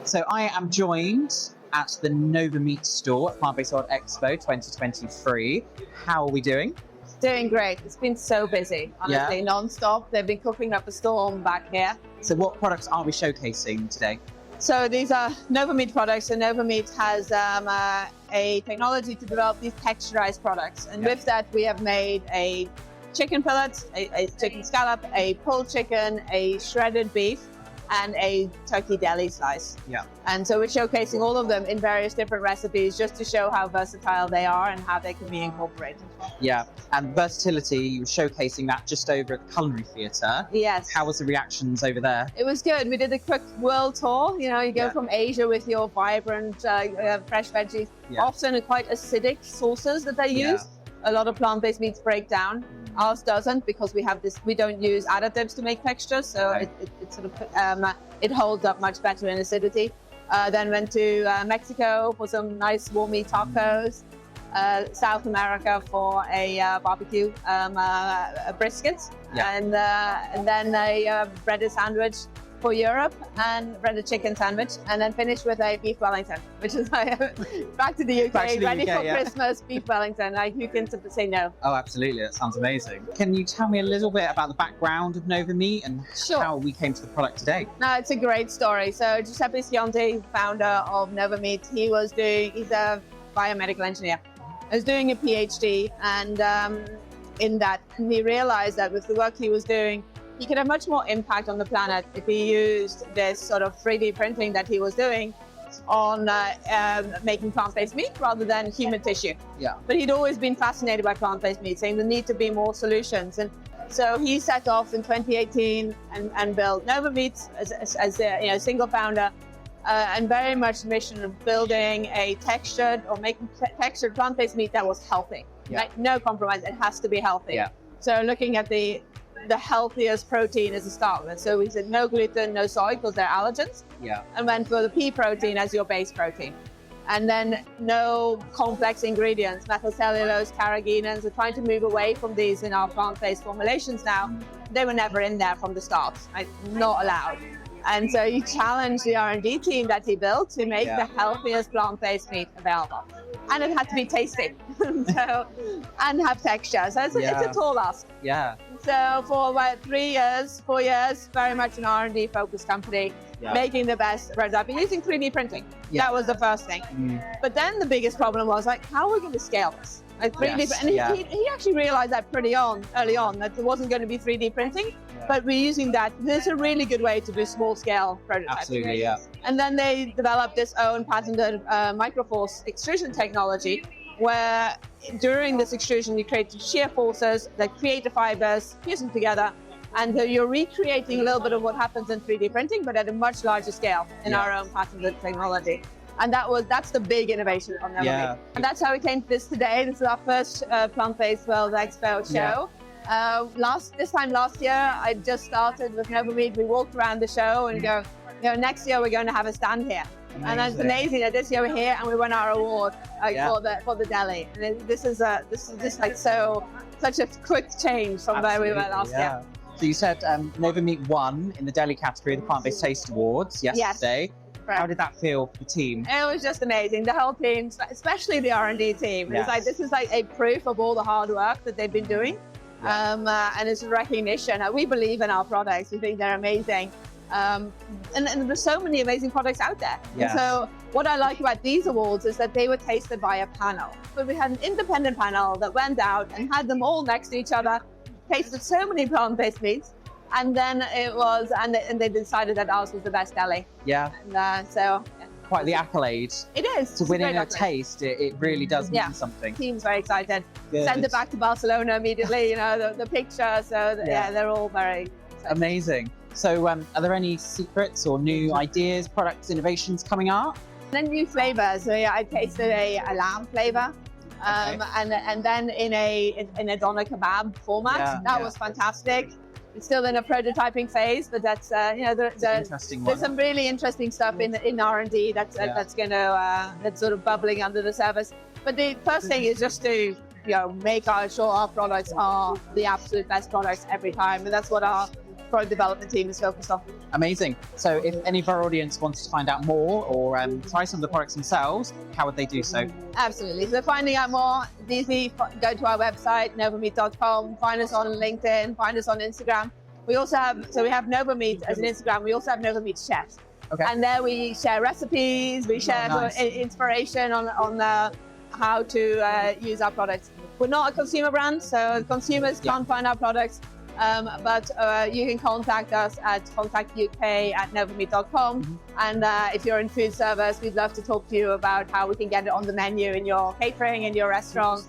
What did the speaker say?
So I am joined at the NOVAMEAT store at Plant-Based World Expo 2023. How are we doing? Doing great. It's been so busy, honestly, non-stop. They've been cooking up a storm back here. So what products are we showcasing today? So these are NOVAMEAT products. So NOVAMEAT has a technology to develop these texturized products. And with that, we have made a chicken fillet, a chicken scallop, a pulled chicken, a shredded beef, and a turkey deli slice. Yeah. And so we're showcasing all of them in various different recipes just to show how versatile they are and how they can be incorporated. Yeah, and versatility, you were showcasing that just over at the Culinary Theatre. Yes. How was the reactions over there? It was good. We did a quick world tour. You know, you go from Asia with your vibrant, fresh veggies, often quite acidic sauces that they use. A lot of plant-based meats break down. Ours doesn't, because we have this. We don't use additives to make texture, so it sort of it holds up much better in acidity. Then went to Mexico for some nice warmy tacos. South America for a barbecue a brisket, and then a breaded sandwich for Europe, and breaded chicken sandwich, and then finished with a beef Wellington, which is back to the UK, ready for Christmas, beef Wellington. Who can say no? Oh, absolutely. That sounds amazing. Can you tell me a little bit about the background of NOVAMEAT and how we came to the product today? No, it's a great story. So Giuseppe Scionti, founder of NOVAMEAT, he's a biomedical engineer. I was doing a PhD, and in that, he realized that with the work he was doing, he could have much more impact on the planet if he used this sort of 3D printing that he was doing on making plant-based meat rather than human tissue. Yeah. But he'd always been fascinated by plant-based meat, saying there need to be more solutions. And so he set off in 2018 and built NOVAMEAT as a single founder, and very much the mission of building a textured or making textured plant-based meat that was healthy. Right? No compromise, it has to be healthy. Yeah. So looking at the healthiest protein as a start with. So we said no gluten, no soy, because they're allergens. Yeah. And went for the pea protein as your base protein. And then no complex ingredients, methylcellulose, carrageenans. We're trying to move away from these in our plant-based formulations now. They were never in there from the start, right? Not allowed. And so he challenged the R&D team that he built to make the healthiest plant-based meat available. And it had to be tasty, and have texture. So it's a tall ask. Yeah. So for about 4 years, very much an R&D focused company, making the best product, using 3D printing. Yeah. That was the first thing. But then the biggest problem was how are we going to scale this? Like 3D, and he actually realized that early on, that there wasn't going to be 3D printing, but we're using that. There's a really good way to do small scale prototypes. Absolutely, yeah. And then they developed this own patented microforce extrusion technology, where during this extrusion you create shear forces that create the fibers, fuse them together, and so you're recreating a little bit of what happens in 3D printing, but at a much larger scale in our own patented technology. And that's the big innovation on NOVAMEAT. Yeah. And that's how we came to this today. This is our first Plant-Based World Expo show. This time last year, I just started with NOVAMEAT. We walked around the show and go, next year we're going to have a stand here. Amazing. And it's amazing that this year we're here and we won our award for the deli. And this is just like such a quick change from where we were last year. So you said NOVAMEAT won in the deli category of the Plant-Based Taste Awards yesterday. Yes. How did that feel for the team? It was just amazing. The whole team, especially the R&D team. Yes. This is like a proof of all the hard work that they've been doing. And it's a recognition. We believe in our products. We think they're amazing. And there's so many amazing products out there. Yes. So what I like about these awards is that they were tasted by a panel. But we had an independent panel that went out and had them all next to each other, tasted so many plant-based meats. And then and they decided that ours was the best deli. Yeah. And quite the accolade. It is. To win in a taste, it really does mean something. The team's very excited. Send it back to Barcelona immediately, the picture. So they're all very excited. Amazing. So are there any secrets or new ideas, products, innovations coming up? And then new flavors. So I tasted a lamb flavor. And then in a doner kebab format. That was fantastic. It's still in a prototyping phase, but that's there's some really interesting stuff in R&D that's sort of bubbling under the surface. But the first thing is just to make sure our products are the absolute best products every time, and that's what our product development team is focused on. Amazing. So if any of our audience wants to find out more or try some of the products themselves, how would they do so? Absolutely. So finding out more, it's easy. Go to our website, NOVAMEAT.com, find us on LinkedIn, find us on Instagram. We also have, so we have NOVAMEAT as an Instagram, we also have NOVAMEAT Chefs. Okay. And there we share recipes, we share nice. inspiration on how to use our products. We're not a consumer brand, so consumers can't find our products, but you can contact us at contactuk@novameat.com. And if you're in food service, we'd love to talk to you about how we can get it on the menu in your catering, in your restaurant.